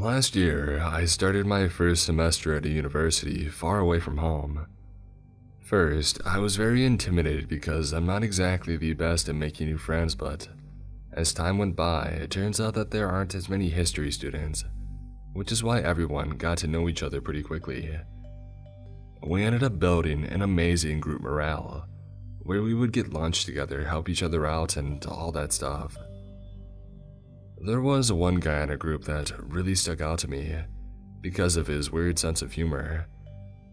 Last year, I started my first semester at a university far away from home. First, I was very intimidated because I'm not exactly the best at making new friends, but as time went by, it turns out that there aren't as many history students, which is why everyone got to know each other pretty quickly. We ended up building an amazing group morale, where we would get lunch together, help each other out, and all that stuff. There was one guy in our group that really stuck out to me because of his weird sense of humor.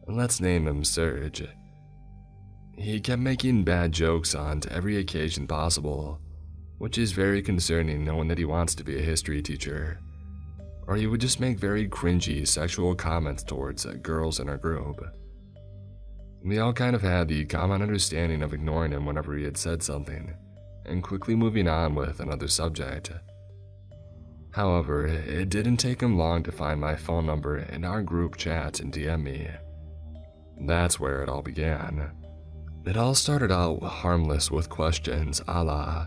Let's name him Serge. He kept making bad jokes on every occasion possible, which is very concerning knowing that he wants to be a history teacher. Or he would just make very cringy sexual comments towards girls in our group. We all kind of had the common understanding of ignoring him whenever he had said something, and quickly moving on with another subject. However, it didn't take him long to find my phone number in our group chat and DM me. That's where it all began. It all started out harmless with questions a la,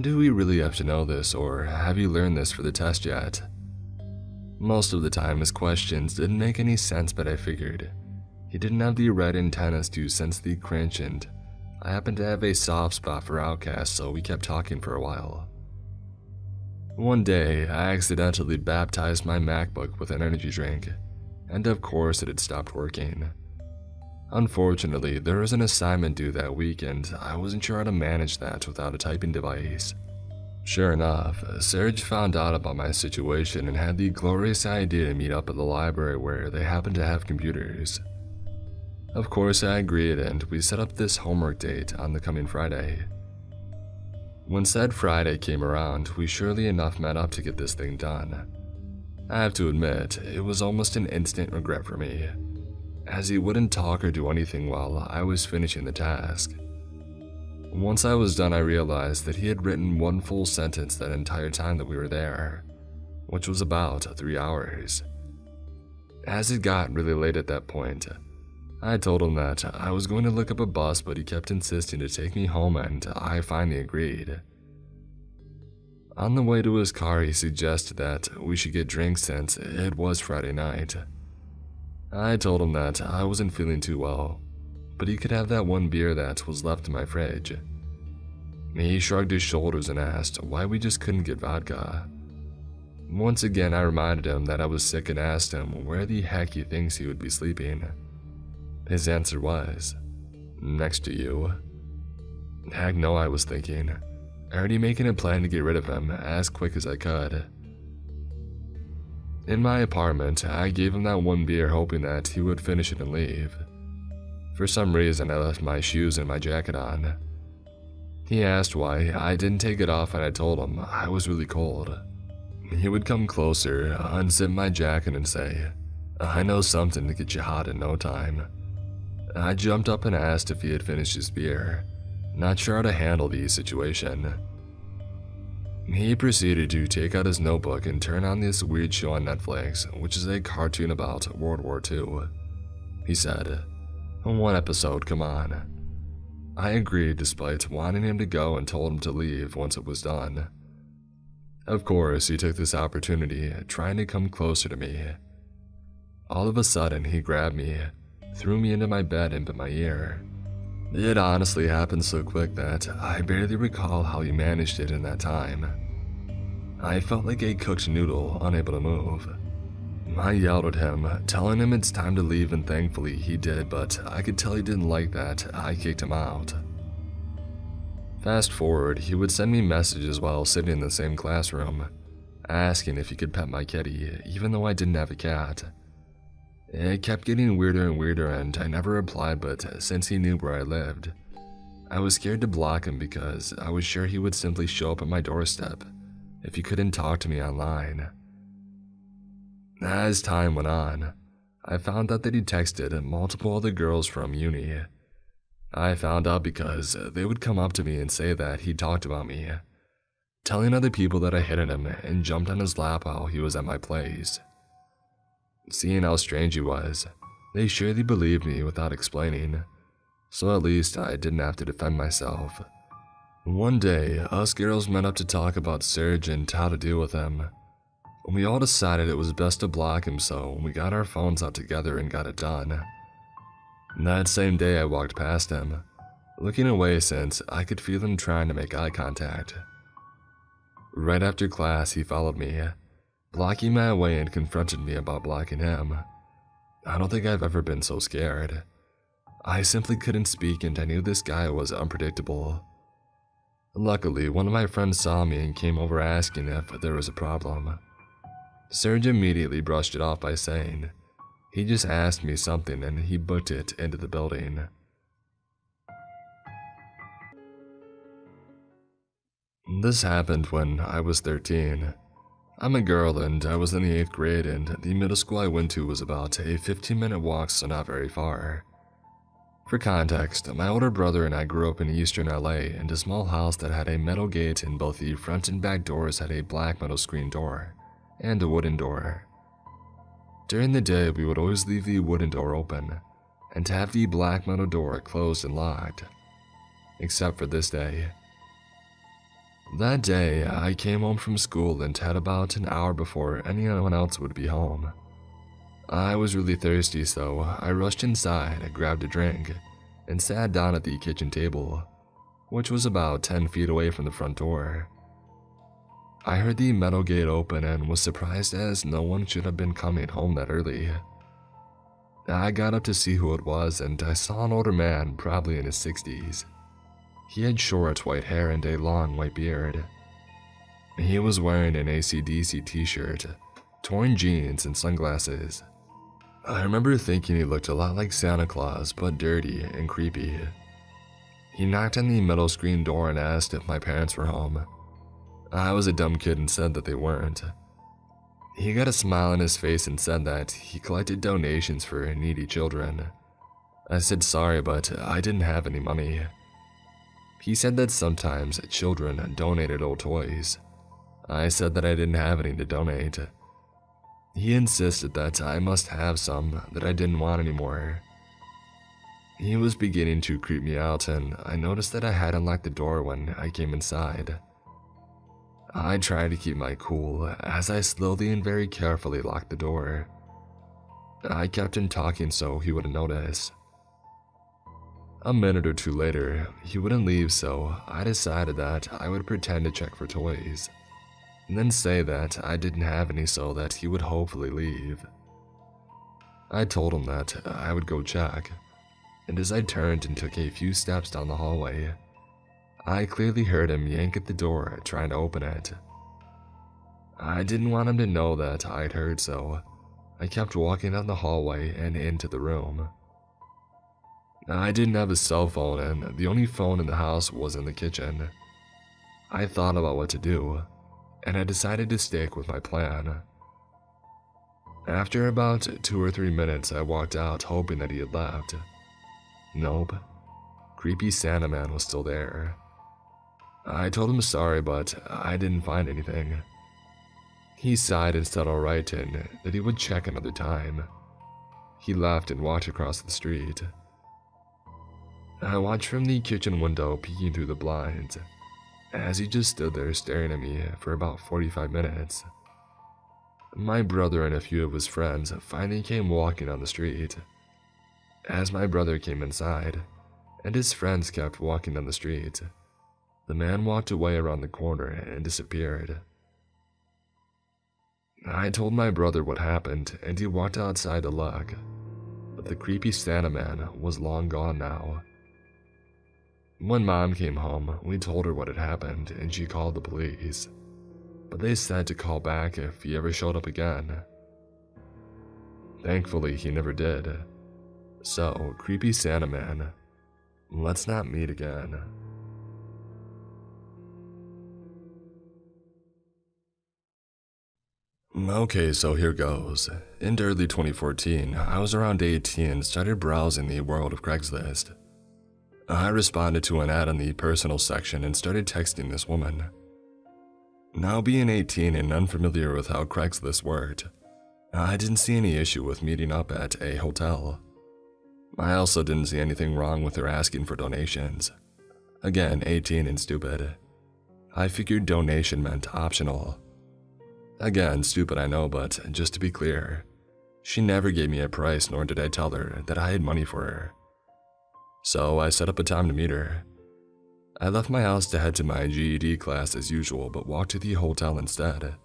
"Do we really have to know this, or have you learned this for the test yet?" Most of the time his questions didn't make any sense, but I figured he didn't have the right antennas to sense the cringe, and I happened to have a soft spot for outcasts, so we kept talking for a while. One day, I accidentally baptized my MacBook with an energy drink, and of course it had stopped working. Unfortunately, there was an assignment due that week, and I wasn't sure how to manage that without a typing device. Sure enough, Serge found out about my situation and had the glorious idea to meet up at the library where they happened to have computers. Of course, I agreed, and we set up this homework date on the coming Friday. When said Friday came around, we surely enough met up to get this thing done. I have to admit, it was almost an instant regret for me, as he wouldn't talk or do anything while I was finishing the task. Once I was done, I realized that he had written one full sentence that entire time that we were there, which was about 3 hours. As it got really late at that point, I told him that I was going to look up a bus, but he kept insisting to take me home, and I finally agreed. On the way to his car, he suggested that we should get drinks since it was Friday night. I told him that I wasn't feeling too well, but he could have that one beer that was left in my fridge. He shrugged his shoulders and asked why we just couldn't get vodka. Once again, I reminded him that I was sick and asked him where the heck he thinks he would be sleeping. His answer was, "Next to you." Heck no, I was thinking, already making a plan to get rid of him as quick as I could. In my apartment, I gave him that one beer hoping that he would finish it and leave. For some reason, I left my shoes and my jacket on. He asked why I didn't take it off, and I told him I was really cold. He would come closer, unzip my jacket, and say, "I know something to get you hot in no time." I jumped up and asked if he had finished his beer, not sure how to handle the situation. He proceeded to take out his notebook and turn on this weird show on Netflix, which is a cartoon about World War II. He said, "One episode, come on." I agreed despite wanting him to go and told him to leave once it was done. Of course, he took this opportunity, trying to come closer to me. All of a sudden, he grabbed me, threw me into my bed and bit my ear. It honestly happened so quick that I barely recall how he managed it in that time. I felt like a cooked noodle, unable to move. I yelled at him, telling him it's time to leave, and thankfully he did, but I could tell he didn't like that. I kicked him out. Fast forward, he would send me messages while sitting in the same classroom, asking if he could pet my kitty, even though I didn't have a cat. It kept getting weirder and weirder, and I never replied, but since he knew where I lived, I was scared to block him because I was sure he would simply show up at my doorstep if he couldn't talk to me online. As time went on, I found out that he texted multiple other girls from uni. I found out because they would come up to me and say that he talked about me, telling other people that I hit on him and jumped on his lap while he was at my place. Seeing how strange he was, they surely believed me without explaining, so at least I didn't have to defend myself. One day, us girls met up to talk about Serge and how to deal with him. We all decided it was best to block him, so we got our phones out together and got it done. That same day I walked past him, looking away since I could feel him trying to make eye contact. Right after class, he followed me, blocking my way, and confronted me about blocking him. I don't think I've ever been so scared. I simply couldn't speak, and I knew this guy was unpredictable. Luckily, one of my friends saw me and came over asking if there was a problem. Serge immediately brushed it off by saying he just asked me something and he booked it into the building. This happened when I was 13. I'm a girl and I was in the 8th grade, and the middle school I went to was about a 15-minute walk, so not very far. For context, my older brother and I grew up in eastern LA in a small house that had a metal gate, and both the front and back doors had a black metal screen door and a wooden door. During the day, we would always leave the wooden door open and have the black metal door closed and locked, except for this day. That day, I came home from school and had about an hour before anyone else would be home. I was really thirsty, so I rushed inside, grabbed a drink, and sat down at the kitchen table, which was about 10 feet away from the front door. I heard the metal gate open and was surprised, as no one should have been coming home that early. I got up to see who it was, and I saw an older man, probably in his 60s. He had short white hair and a long white beard. He was wearing an AC/DC t-shirt, torn jeans, and sunglasses. I remember thinking he looked a lot like Santa Claus, but dirty and creepy. He knocked on the metal screen door and asked if my parents were home. I was a dumb kid and said that they weren't. He got a smile on his face and said that he collected donations for needy children. I said sorry, but I didn't have any money. He said that sometimes children donated old toys. I said that I didn't have any to donate. He insisted that I must have some that I didn't want anymore. He was beginning to creep me out, and I noticed that I hadn't locked the door when I came inside. I tried to keep my cool as I slowly and very carefully locked the door. I kept him talking so he wouldn't notice. A minute or two later, he wouldn't leave, so I decided that I would pretend to check for toys, and then say that I didn't have any so that he would hopefully leave. I told him that I would go check, and as I turned and took a few steps down the hallway, I clearly heard him yank at the door trying to open it. I didn't want him to know that I'd heard, so I kept walking down the hallway and into the room. I didn't have a cell phone, and the only phone in the house was in the kitchen. I thought about what to do, and I decided to stick with my plan. After about 2 or 3 minutes, I walked out hoping that he had left. Nope. Creepy Santa Man was still there. I told him sorry, but I didn't find anything. He sighed and said alright, and that he would check another time. He left and walked across the street. I watched from the kitchen window, peeking through the blinds, as he just stood there staring at me for about 45 minutes. My brother and a few of his friends finally came walking on the street. As my brother came inside, and his friends kept walking down the street, the man walked away around the corner and disappeared. I told my brother what happened, and he walked outside to look, but the creepy Santa Man was long gone now. When Mom came home, we told her what had happened, and she called the police, but they said to call back if he ever showed up again. Thankfully, he never did. So, creepy Santa Man, let's not meet again. Okay, so here goes. In early 2014, I was around 18 and started browsing the world of Craigslist. I responded to an ad in the personal section and started texting this woman. Now, being 18 and unfamiliar with how Craigslist worked, I didn't see any issue with meeting up at a hotel. I also didn't see anything wrong with her asking for donations. Again, 18 and stupid. I figured donation meant optional. Again, stupid I know, but just to be clear, she never gave me a price, nor did I tell her that I had money for her. So I set up a time to meet her. I left my house to head to my GED class as usual, but walked to the hotel instead.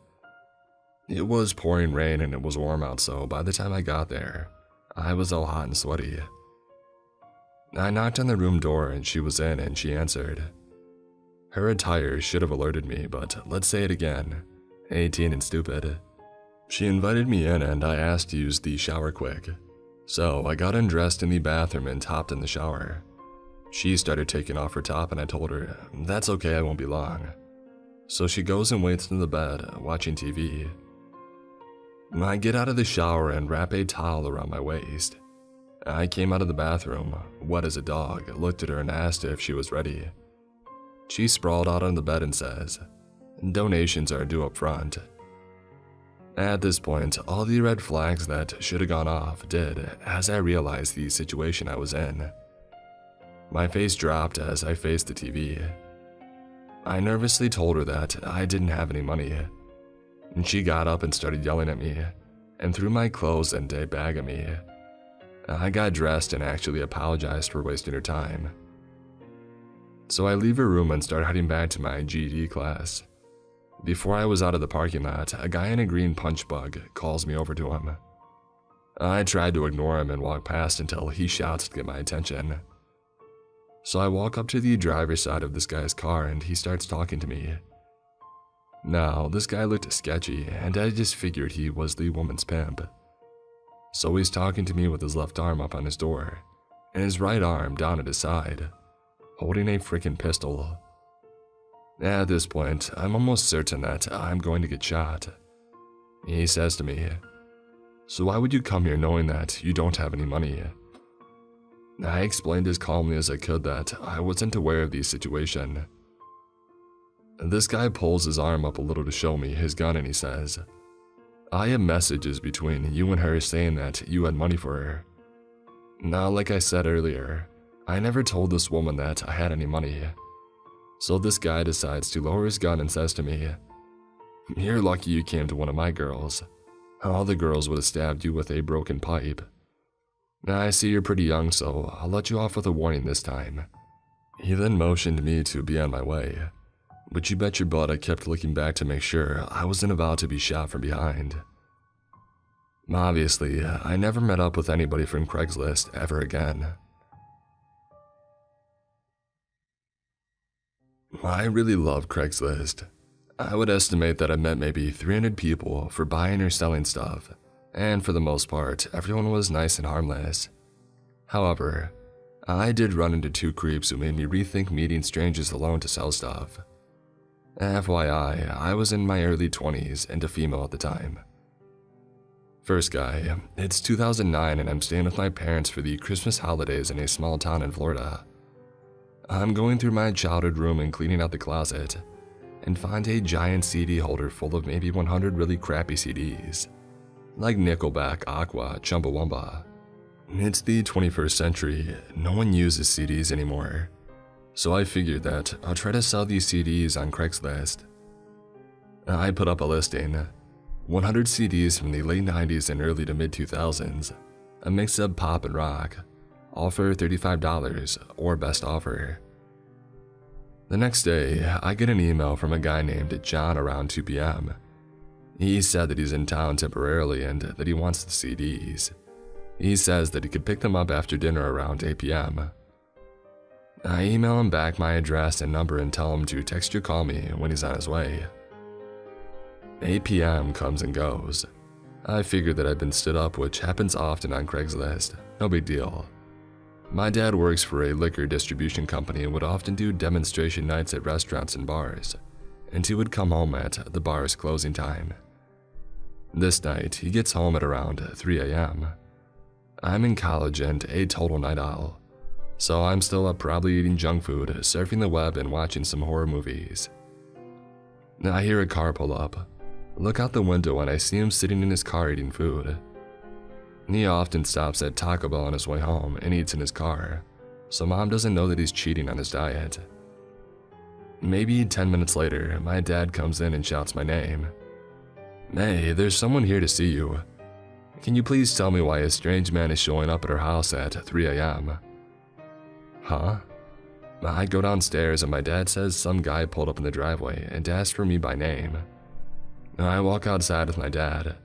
It was pouring rain and it was warm out, so by the time I got there, I was all hot and sweaty. I knocked on the room door and she was in and she answered. Her attire should have alerted me, but let's say it again. 18 and stupid. She invited me in and I asked to use the shower quick. So I got undressed in the bathroom and hopped in the shower. She started taking off her top and I told her, that's okay, I won't be long. So she goes and waits in the bed, watching TV. I get out of the shower and wrap a towel around my waist. I came out of the bathroom, wet as a dog, looked at her and asked if she was ready. She sprawled out on the bed and says, donations are due up front. At this point, all the red flags that should have gone off did as I realized the situation I was in. My face dropped as I faced the TV. I nervously told her that I didn't have any money. And she got up and started yelling at me and threw my clothes and a bag at me. I got dressed and actually apologized for wasting her time. So I leave her room and start heading back to my GED class. Before I was out of the parking lot, a guy in a green punch bug calls me over to him. I tried to ignore him and walk past until he shouts to get my attention. So I walk up to the driver's side of this guy's car and he starts talking to me. Now, this guy looked sketchy and I just figured he was the woman's pimp. So he's talking to me with his left arm up on his door and his right arm down at his side, holding a freaking pistol. At this point, I'm almost certain that I'm going to get shot. He says to me, so why would you come here knowing that you don't have any money? I explained as calmly as I could that I wasn't aware of the situation. This guy pulls his arm up a little to show me his gun and he says, I have messages between you and her saying that you had money for her. Now, like I said earlier, I never told this woman that I had any money. So this guy decides to lower his gun and says to me, you're lucky you came to one of my girls. All the girls would have stabbed you with a broken pipe. I see you're pretty young, so I'll let you off with a warning this time. He then motioned me to be on my way. But you bet your butt I kept looking back to make sure I wasn't about to be shot from behind. Obviously, I never met up with anybody from Craigslist ever again. I really love Craigslist. I would estimate that I met maybe 300 people for buying or selling stuff, and for the most part, everyone was nice and harmless. However, I did run into 2 creeps who made me rethink meeting strangers alone to sell stuff. FYI, I was in my early 20s and a female at the time. First guy, it's 2009 and I'm staying with my parents for the Christmas holidays in a small town in Florida. I'm going through my childhood room and cleaning out the closet, and find a giant CD holder full of maybe 100 really crappy CDs, like Nickelback, Aqua, Chumbawamba. It's the 21st century, no one uses CDs anymore. So I figured that I'll try to sell these CDs on Craigslist. I put up a listing, 100 CDs from the late 90s and early to mid 2000s, a mix of pop and rock, all for $35 or best offer. The next day, I get an email from a guy named John around 2 p.m. He said that he's in town temporarily and that he wants the CDs. He says that he could pick them up after dinner around 8 p.m. I email him back my address and number and tell him to text or call me when he's on his way. 8 p.m. comes and goes. I figured that I'd been stood up, which happens often on Craigslist. No big deal. My dad works for a liquor distribution company and would often do demonstration nights at restaurants and bars, and he would come home at the bar's closing time. This night, he gets home at around 3 a.m. I'm in college and a total night owl, so I'm still up probably eating junk food, surfing the web, and watching some horror movies. I hear a car pull up, look out the window, and I see him sitting in his car eating food. He often stops at Taco Bell on his way home and eats in his car, so Mom doesn't know that he's cheating on his diet. Maybe 10 minutes later, my dad comes in and shouts my name. "Hey, there's someone here to see you. Can you please tell me why a strange man is showing up at our house at 3 a.m.? Huh? I go downstairs and my dad says some guy pulled up in the driveway and asked for me by name. I walk outside with my dad,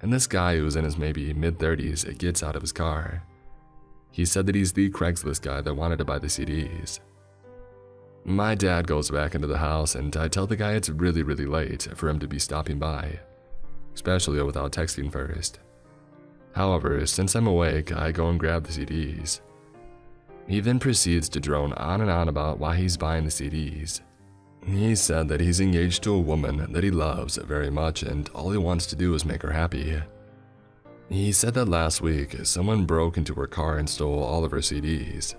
and this guy who's in his maybe mid-30s gets out of his car. He said that he's the Craigslist guy that wanted to buy the CDs. My dad goes back into the house and I tell the guy it's really late for him to be stopping by, especially without texting first. However, since I'm awake, I go and grab the CDs. He then proceeds to drone on and on about why he's buying the CDs. He said that he's engaged to a woman that he loves very much and all he wants to do is make her happy. He said that last week, someone broke into her car and stole all of her CDs.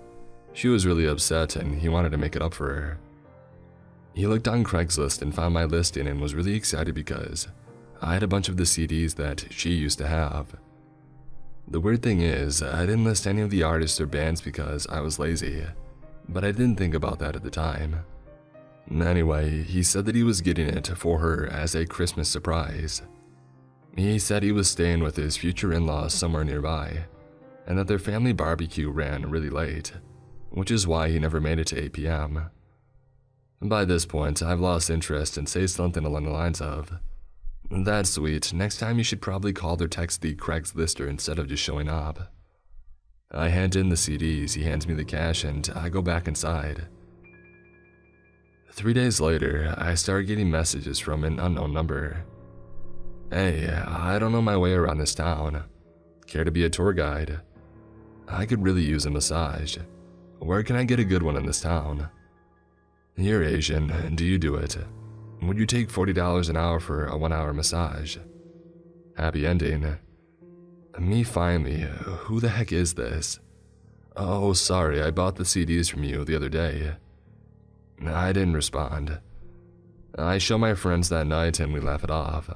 She was really upset and he wanted to make it up for her. He looked on Craigslist and found my listing and was really excited because I had a bunch of the CDs that she used to have. The weird thing is, I didn't list any of the artists or bands because I was lazy, but I didn't think about that at the time. Anyway, he said that he was getting it for her as a Christmas surprise. He said he was staying with his future in-laws somewhere nearby, and that their family barbecue ran really late, which is why he never made it to 8 p.m. By this point, I've lost interest and say something along the lines of, "That's sweet, next time you should probably call or text the Craigslist instead of just showing up." I hand in the CDs, he hands me the cash, and I go back inside. 3 days later, I start getting messages from an unknown number. "Hey, I don't know my way around this town. Care to be a tour guide? I could really use a massage. Where can I get a good one in this town? You're Asian, do you do it? Would you take $40 an hour for a 1-hour massage? Happy ending. Me finally, who the heck is this? Oh, sorry, I bought the CDs from you the other day." I didn't respond. I show my friends that night and we laugh it off.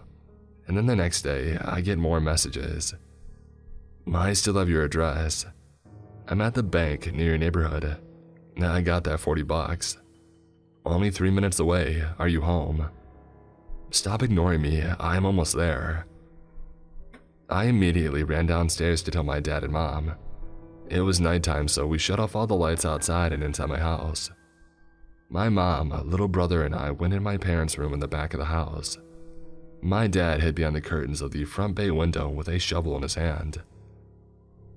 And then the next day, I get more messages. "I still have your address. I'm at the bank near your neighborhood. I got that $40. Only 3 minutes away. Are you home? Stop ignoring me. I'm almost there." I immediately ran downstairs to tell my dad and mom. It was nighttime, so we shut off all the lights outside and inside my house. My mom, little brother, and I went in my parents' room in the back of the house. My dad hid behind the curtains of the front bay window with a shovel in his hand.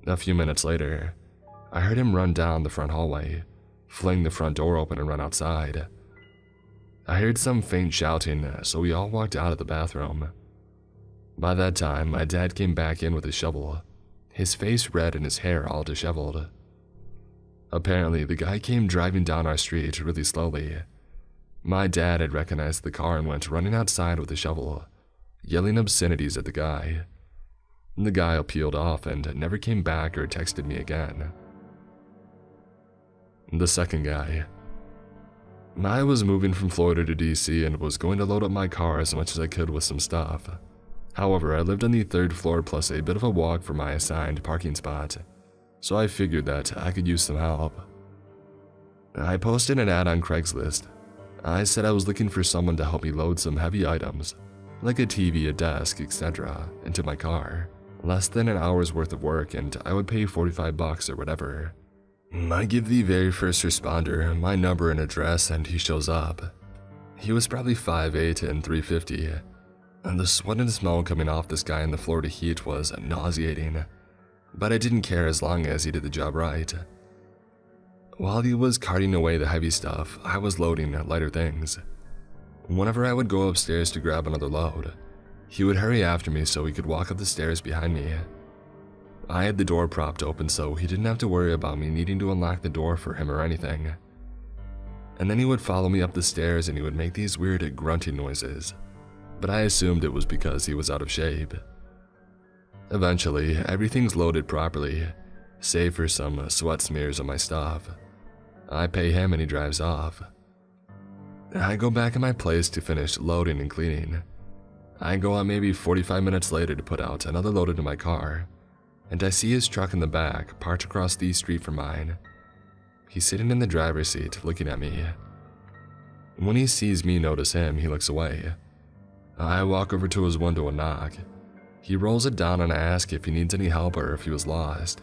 A few minutes later, I heard him run down the front hallway, fling the front door open and run outside. I heard some faint shouting, so we all walked out of the bathroom. By that time, my dad came back in with his shovel, his face red and his hair all disheveled. Apparently, the guy came driving down our street really slowly. My dad had recognized the car and went running outside with a shovel, yelling obscenities at the guy. The guy peeled off and never came back or texted me again. The second guy. I was moving from Florida to DC and was going to load up my car as much as I could with some stuff. However, I lived on the 3rd floor plus a bit of a walk from my assigned parking spot, so I figured that I could use some help. I posted an ad on Craigslist. I said I was looking for someone to help me load some heavy items, like a TV, a desk, etc., into my car. Less than an hour's worth of work and I would pay $45 or whatever. I give the very first responder my number and address and he shows up. He was probably 5'8" and 350, and the sweat and smell coming off this guy in the Florida heat was nauseating, but I didn't care as long as he did the job right. While he was carting away the heavy stuff, I was loading lighter things. Whenever I would go upstairs to grab another load, he would hurry after me so he could walk up the stairs behind me. I had the door propped open so he didn't have to worry about me needing to unlock the door for him or anything. And then he would follow me up the stairs and he would make these weird grunting noises, but I assumed it was because he was out of shape. Eventually, everything's loaded properly, save for some sweat smears on my stuff. I pay him and he drives off. I go back in my place to finish loading and cleaning. I go out maybe 45 minutes later to put out another load into my car, and I see his truck in the back parked across the street from mine. He's sitting in the driver's seat looking at me. When he sees me notice him, he looks away. I walk over to his window and knock. He rolls it down and I ask if he needs any help or if he was lost.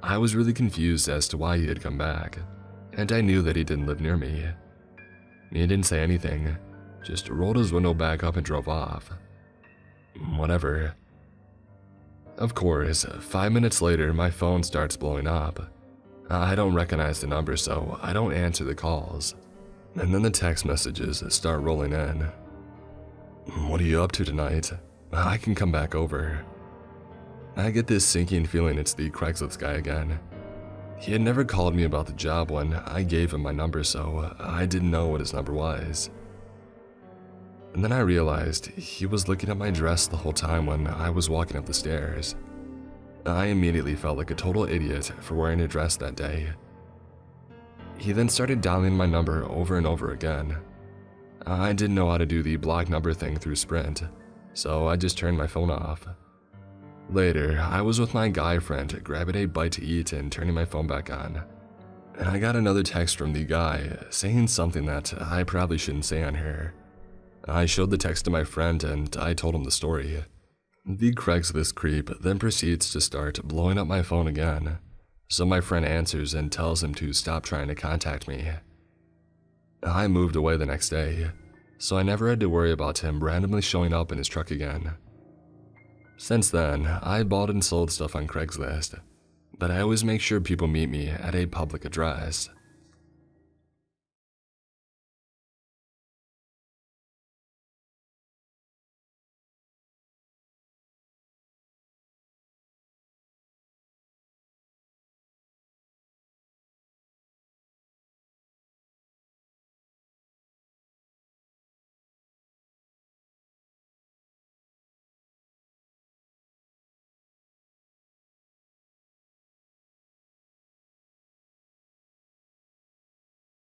I was really confused as to why he had come back, and I knew that he didn't live near me. He didn't say anything, just rolled his window back up and drove off. Whatever. Of course, 5 minutes later, my phone starts blowing up. I don't recognize the number, so I don't answer the calls. And then the text messages start rolling in. What are you up to tonight? I can come back over. I get this sinking feeling it's the Craigslist guy again. He had never called me about the job when I gave him my number, so I didn't know what his number was. And then I realized he was looking at my dress the whole time when I was walking up the stairs. I immediately felt like a total idiot for wearing a dress that day. He then started dialing my number over and over again. I didn't know how to do the block number thing through Sprint, so I just turned my phone off. Later, I was with my guy friend grabbing a bite to eat and turning my phone back on. And I got another text from the guy saying something that I probably shouldn't say on here. I showed the text to my friend and I told him the story. The Craigslist creep then proceeds to start blowing up my phone again, so my friend answers and tells him to stop trying to contact me. I moved away the next day, so I never had to worry about him randomly showing up in his truck again. Since then, I bought and sold stuff on Craigslist, but I always make sure people meet me at a public address.